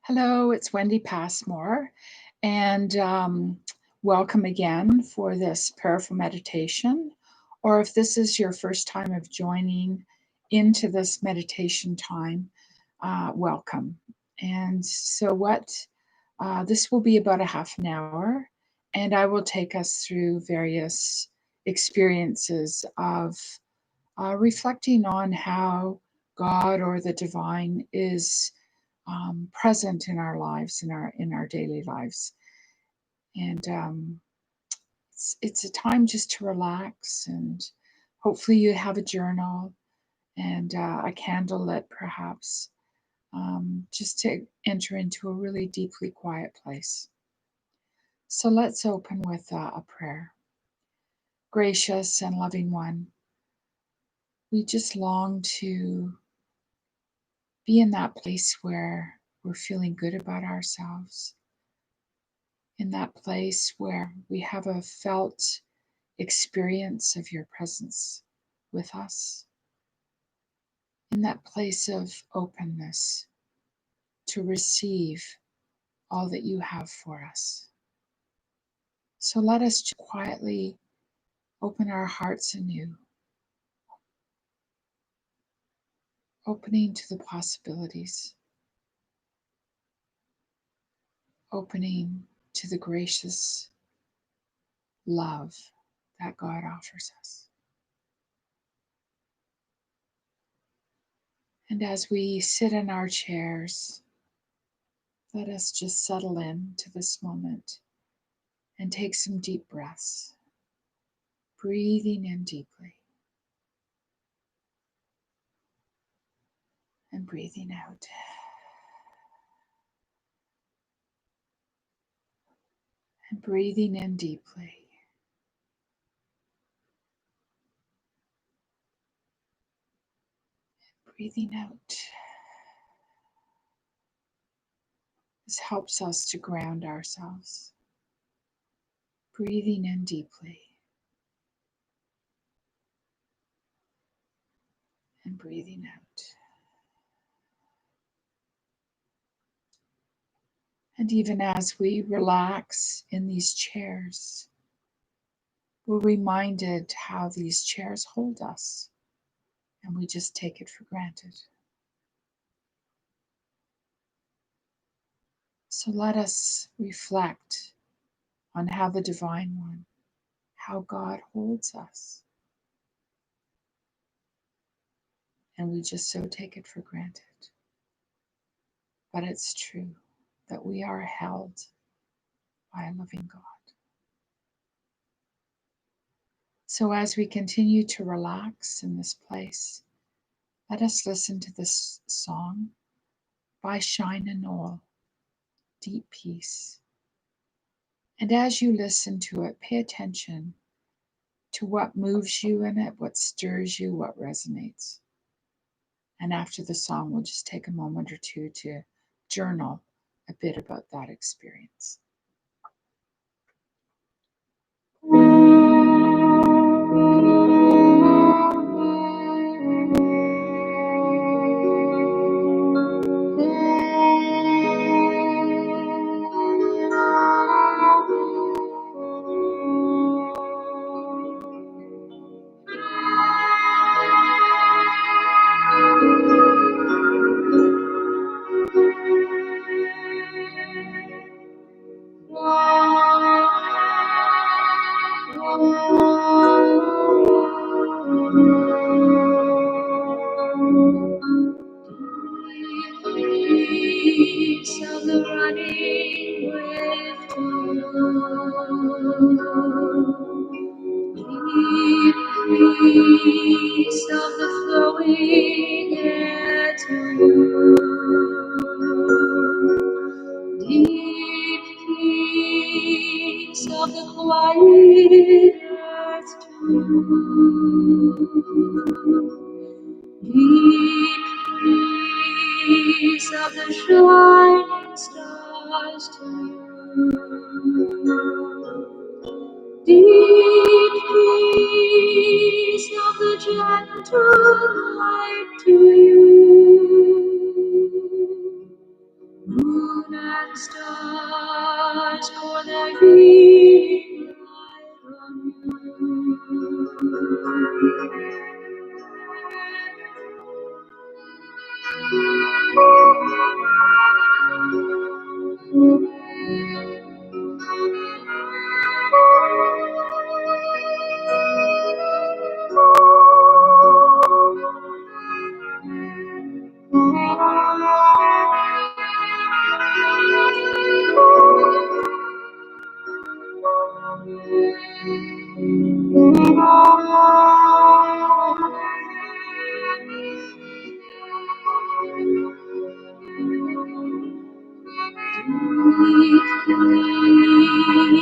Hello, it's Wendy Passmore, and welcome again for this prayerful meditation. Or if this is your first time of joining into this meditation time, welcome. And so, this will be about a half an hour, and I will take us through various experiences of reflecting on how God or the divine is present in our lives, in our daily lives, and it's a time just to relax, and hopefully you have a journal and a candle lit, perhaps, just to enter into a really deeply quiet place. So let's open with a prayer. Gracious and loving one, we just long to be in that place where we're feeling good about ourselves, in that place where we have a felt experience of your presence with us, in that place of openness to receive all that you have for us. So let us just quietly open our hearts anew, opening to the possibilities, opening to the gracious love that God offers us. And as we sit in our chairs, let us just settle in to this moment and take some deep breaths, breathing in deeply and breathing out. And breathing in deeply. Breathing out. This helps us to ground ourselves. Breathing in deeply and breathing out. And even as we relax in these chairs, we're reminded how these chairs hold us, and we just take it for granted. So let us reflect on how the Divine One, how God holds us. And we just so take it for granted. But it's true that we are held by a loving God. So as we continue to relax in this place, let us listen to this song by Shine and Noel, Deep Peace. And as you listen to it, pay attention to what moves you in it, what stirs you, what resonates. And after the song, we'll just take a moment or two to journal a bit about that experience. Of the running wave to deep peace of the flowing air to deep peace of the quiet earth to deep peace of the shining stars to deep peace of the gentle light to you. and stars pour their healing light on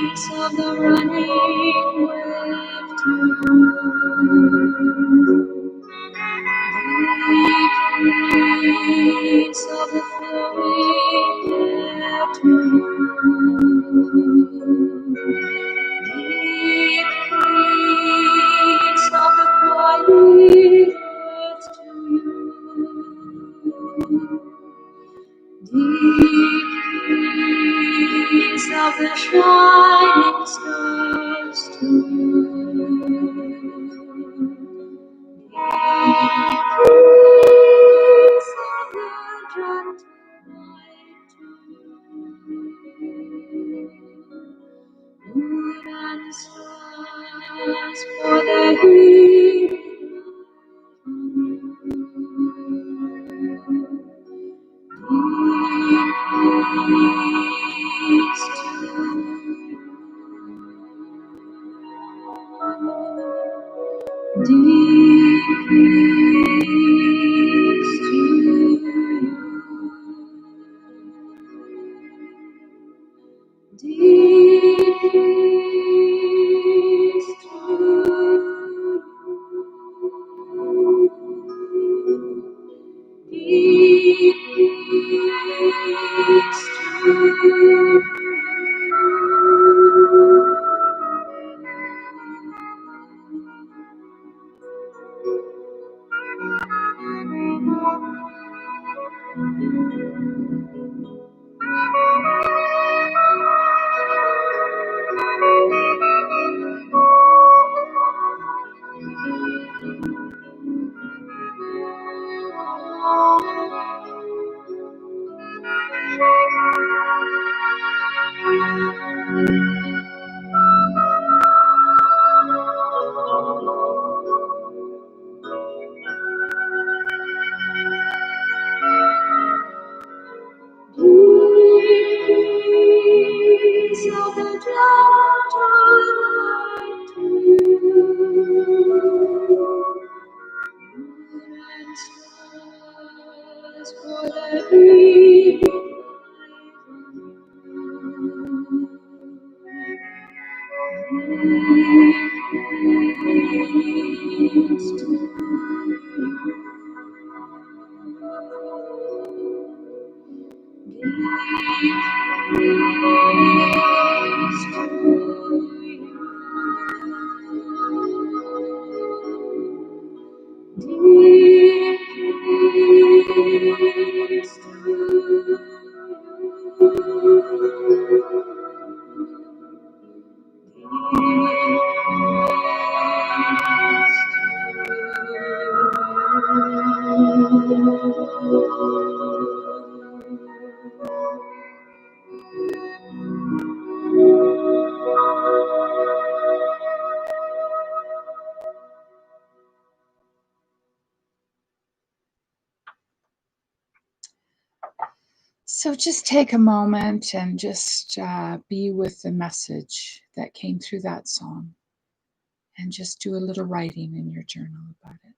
peace of the running wave to deep peace of the flowing air to deep peace of the quiet earth to deep peace of the shining stars to deep peace of the gentle night to moon and stars for the healing deep peace to deep peace to deep peace to peace of the gentle light to moon and stars for the healing peace to So just take a moment and just be with the message that came through that song, and just do a little writing in your journal about it.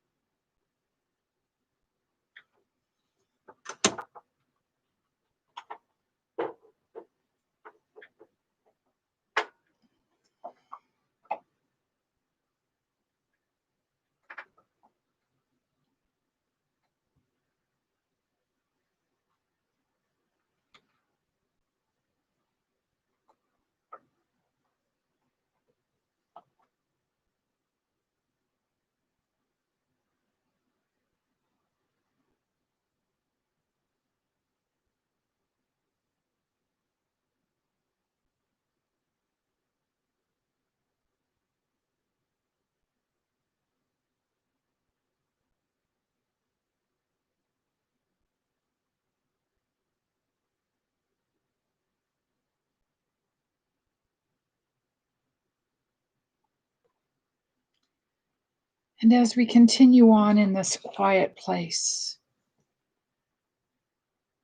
And as we continue on in this quiet place,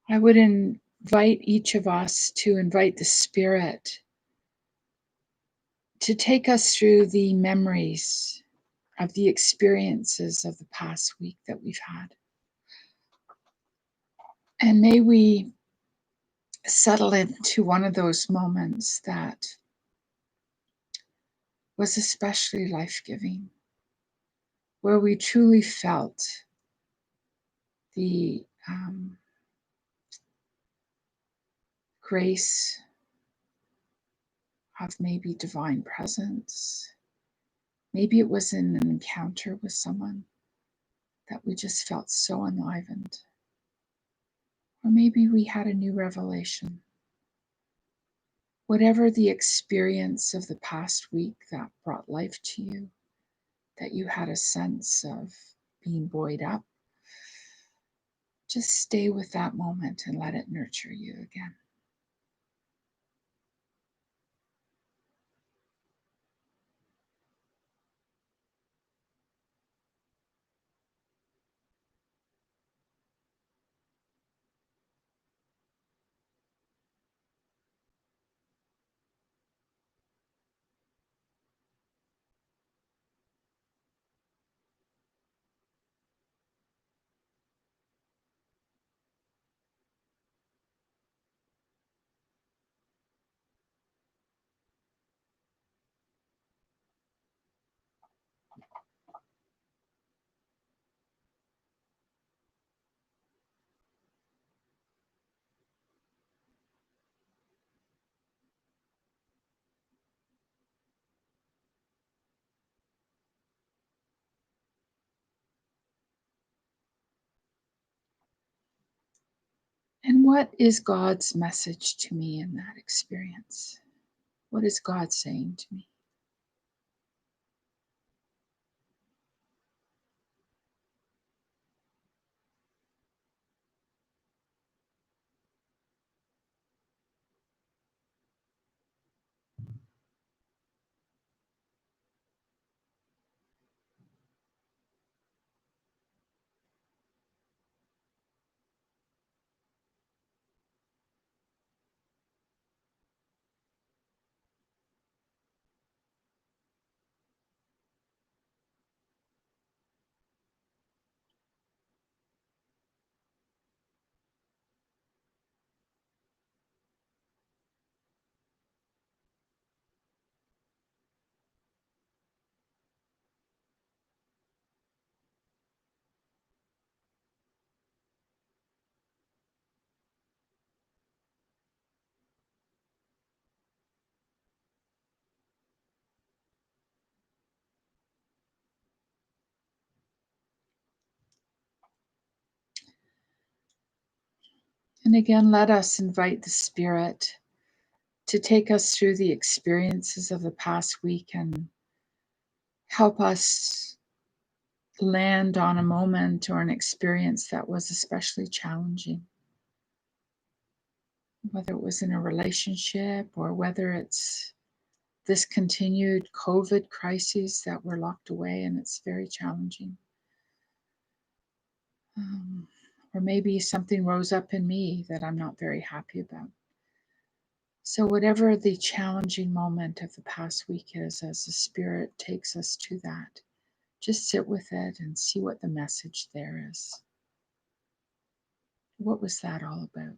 I would invite each of us to invite the Spirit to take us through the memories of the experiences of the past week that we've had. And may we settle into one of those moments that was especially life-giving, where we truly felt the grace of maybe divine presence. Maybe it was in an encounter with someone that we just felt so enlivened. Or maybe we had a new revelation. Whatever the experience of the past week that brought life to you, that you had a sense of being buoyed up, just stay with that moment and let it nurture you again. And what is God's message to me in that experience? What is God saying to me? And again, let us invite the Spirit to take us through the experiences of the past week and help us land on a moment or an experience that was especially challenging. Whether it was in a relationship or whether it's this continued COVID crisis that we're locked away and it's very challenging. Or maybe something rose up in me that I'm not very happy about. So, whatever the challenging moment of the past week is, as the Spirit takes us to that, just sit with it and see what the message there is. What was that all about?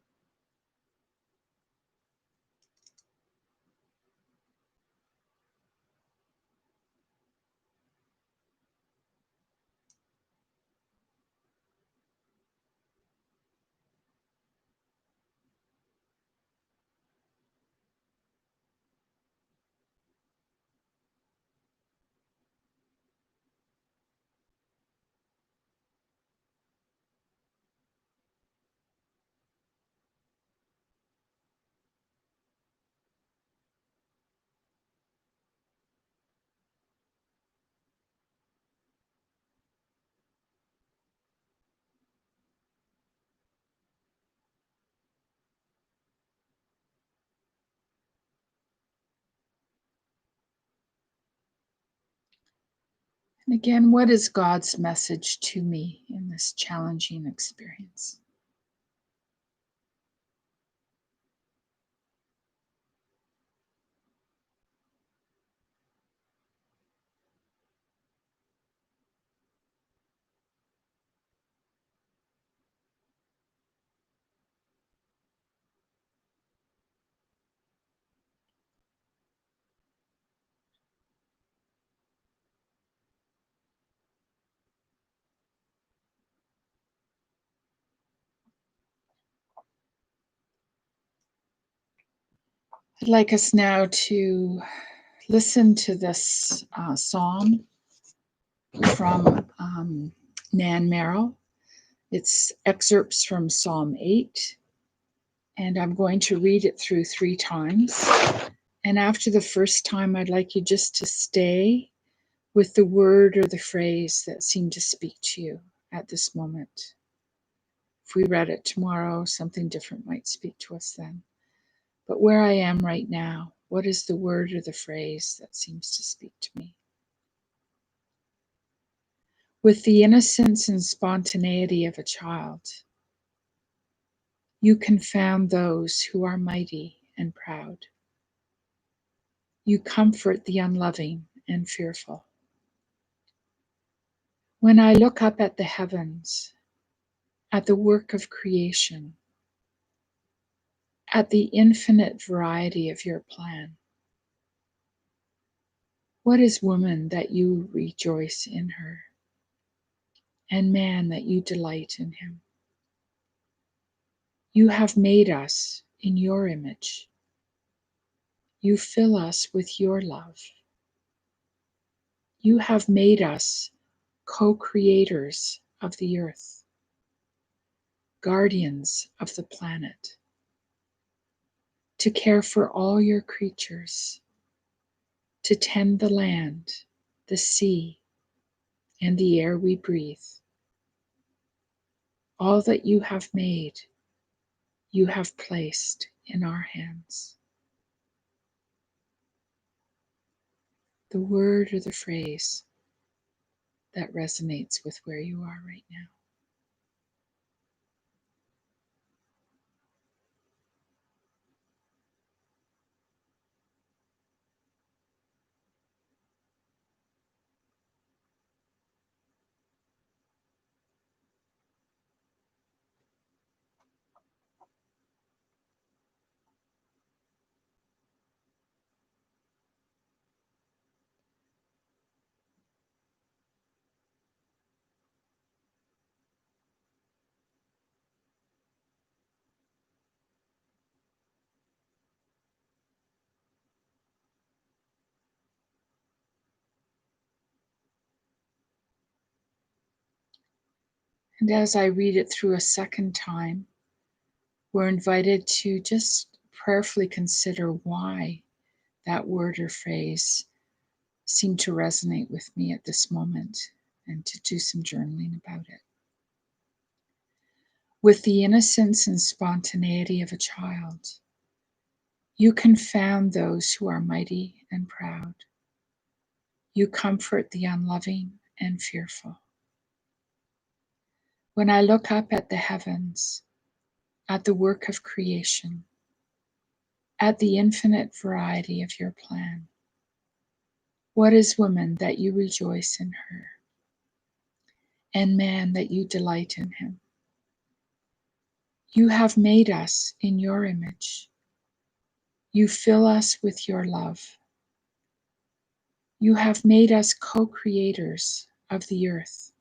And again, what is God's message to me in this challenging experience? I'd like us now to listen to this psalm from Nan Merrill. It's excerpts from Psalm 8, and I'm going to read it through 3 times. And after the first time, I'd like you just to stay with the word or the phrase that seemed to speak to you at this moment. If we read it tomorrow, something different might speak to us then. But where I am right now, what is the word or the phrase that seems to speak to me? With the innocence and spontaneity of a child, you confound those who are mighty and proud. You comfort the unloving and fearful. When I look up at the heavens, at the work of creation, at the infinite variety of your plan, what is woman that you rejoice in her, and man that you delight in him? You have made us in your image. You fill us with your love. You have made us co-creators of the earth, guardians of the planet, to care for all your creatures, to tend the land, the sea, and the air we breathe. All that you have made, you have placed in our hands. The word or the phrase that resonates with where you are right now. And as I read it through a second time, we're invited to just prayerfully consider why that word or phrase seemed to resonate with me at this moment, and to do some journaling about it. With the innocence and spontaneity of a child, you confound those who are mighty and proud. You comfort the unloving and fearful. When I look up at the heavens, at the work of creation, at the infinite variety of your plan, what is woman that you rejoice in her, and man that you delight in him? You have made us in your image. You fill us with your love. You have made us co-creators of the earth,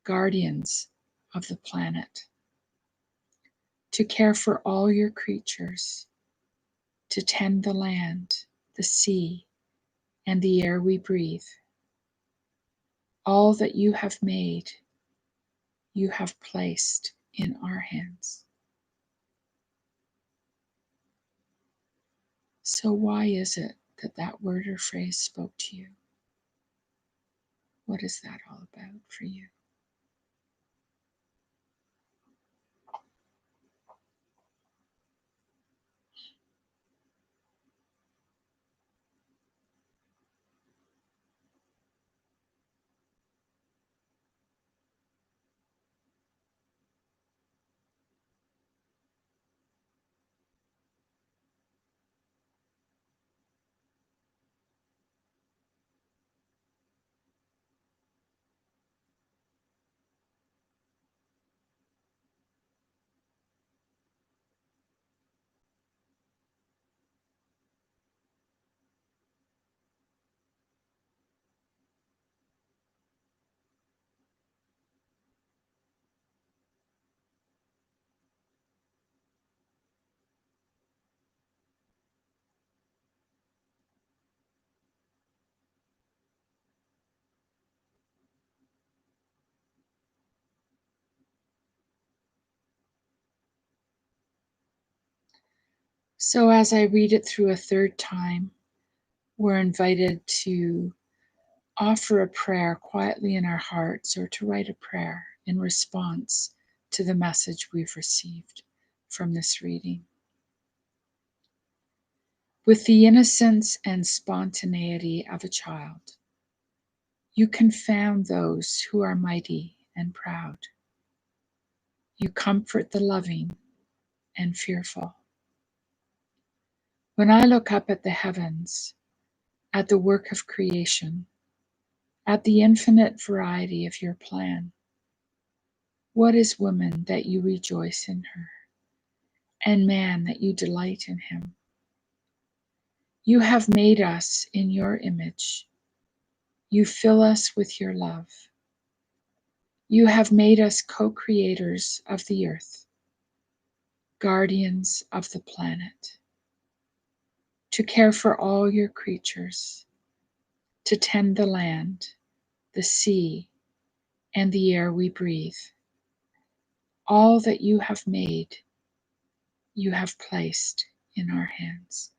guardians of the planet, to care for all your creatures, to tend the land, the sea, and the air we breathe. All that you have made, you have placed in our hands. So why is it that that word or phrase spoke to you? What is that all about for you? So as I read it through a third time, we're invited to offer a prayer quietly in our hearts or to write a prayer in response to the message we've received from this reading. With the innocence and spontaneity of a child, you confound those who are mighty and proud. You comfort the loving and fearful. When I look up at the heavens, at the work of creation, at the infinite variety of your plan, what is woman that you rejoice in her, and man that you delight in him? You have made us in your image. You fill us with your love. You have made us co-creators of the earth, guardians of the planet, to care for all your creatures, to tend the land, the sea, and the air we breathe. All that you have made, you have placed in our hands.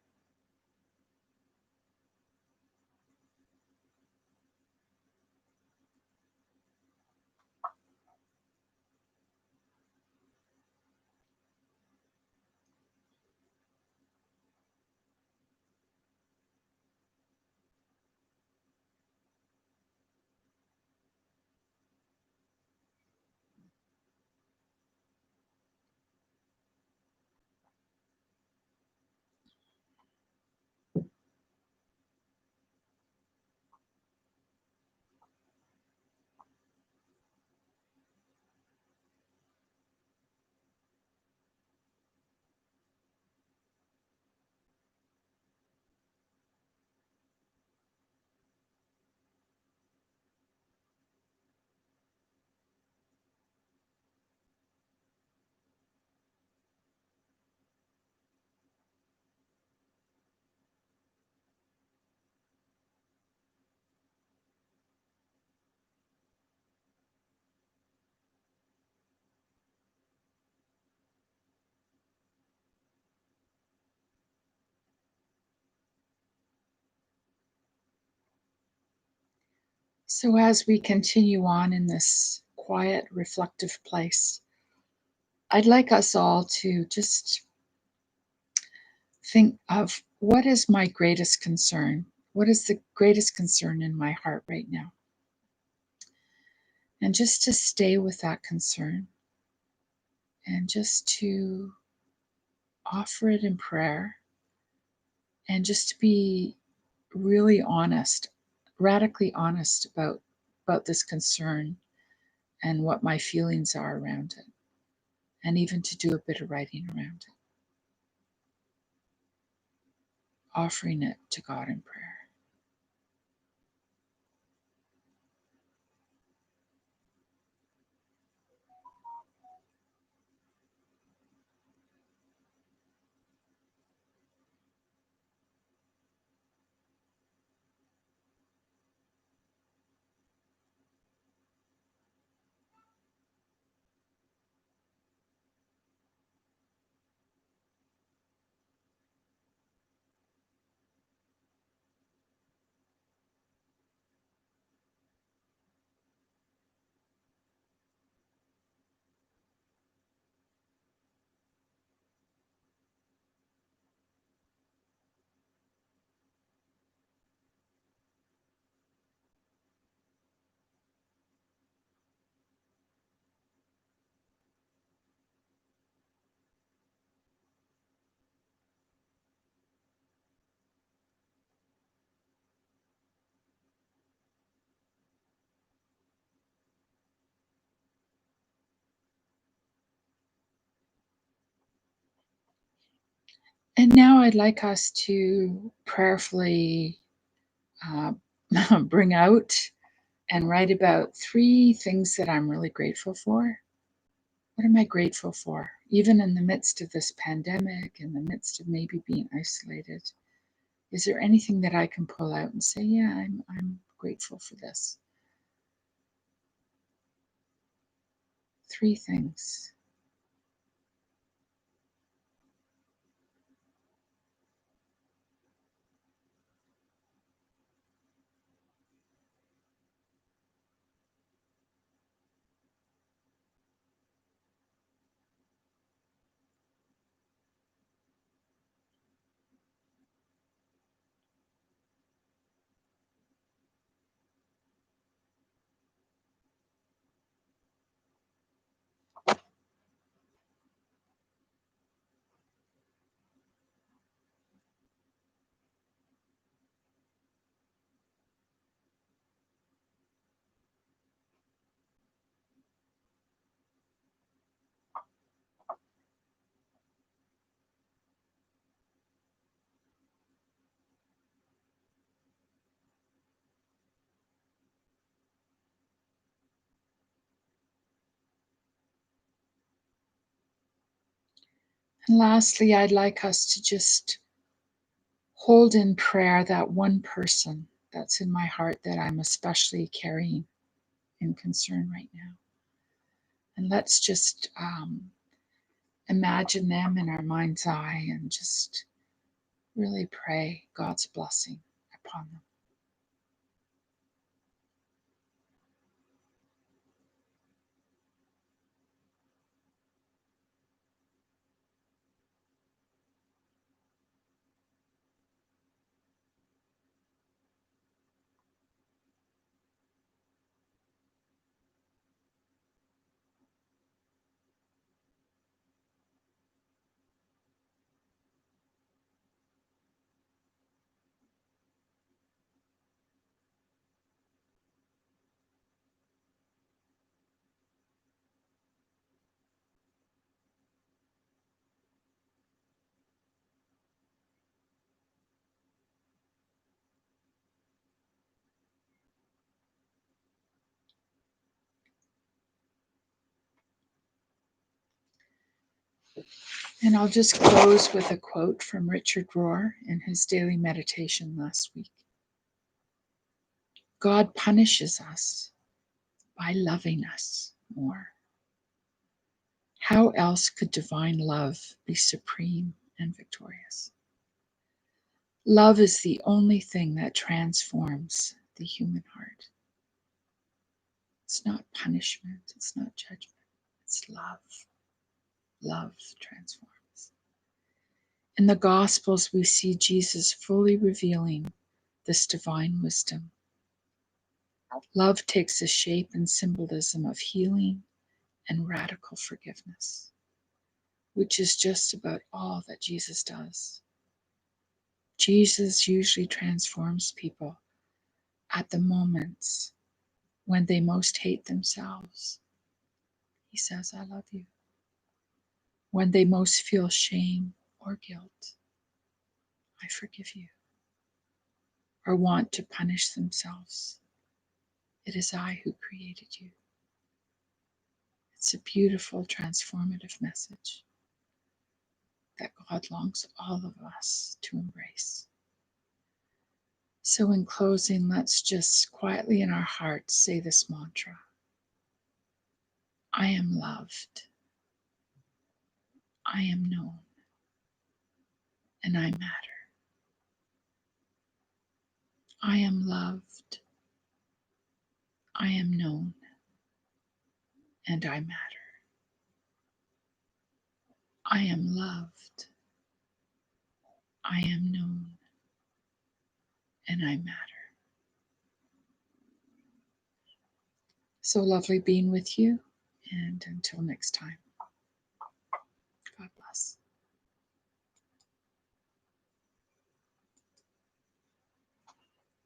So, as we continue on in this quiet, reflective place, I'd like us all to just think of what is my greatest concern? What is the greatest concern in my heart right now? And just to stay with that concern and just to offer it in prayer and just to be really honest, radically honest about this concern and what my feelings are around it, and even to do a bit of writing around it, offering it to God in prayer. And now I'd like us to prayerfully uh, bring out and write about 3 things that I'm really grateful for. What am I grateful for? Even in the midst of this pandemic, in the midst of maybe being isolated, is there anything that I can pull out and say, yeah, I'm grateful for this? 3 things. And lastly, I'd like us to just hold in prayer that one person that's in my heart that I'm especially carrying in concern right now. And let's just imagine them in our mind's eye and just really pray God's blessing upon them. And I'll just close with a quote from Richard Rohr in his daily meditation last week. God punishes us by loving us more. How else could divine love be supreme and victorious? Love is the only thing that transforms the human heart. It's not punishment, it's not judgment, it's love. Love transforms. In the Gospels, we see Jesus fully revealing this divine wisdom. Love takes the shape and symbolism of healing and radical forgiveness, which is just about all that Jesus does. Jesus usually transforms people at the moments when they most hate themselves. He says, I love you. When they most feel shame or guilt, I forgive you. Or want to punish themselves, it is I who created you. It's a beautiful, transformative message that God longs all of us to embrace. So, in closing, let's just quietly in our hearts say this mantra: I am loved, I am known, and I matter. I am loved, I am known, and I matter. I am loved, I am known, and I matter. So lovely being with you, and until next time.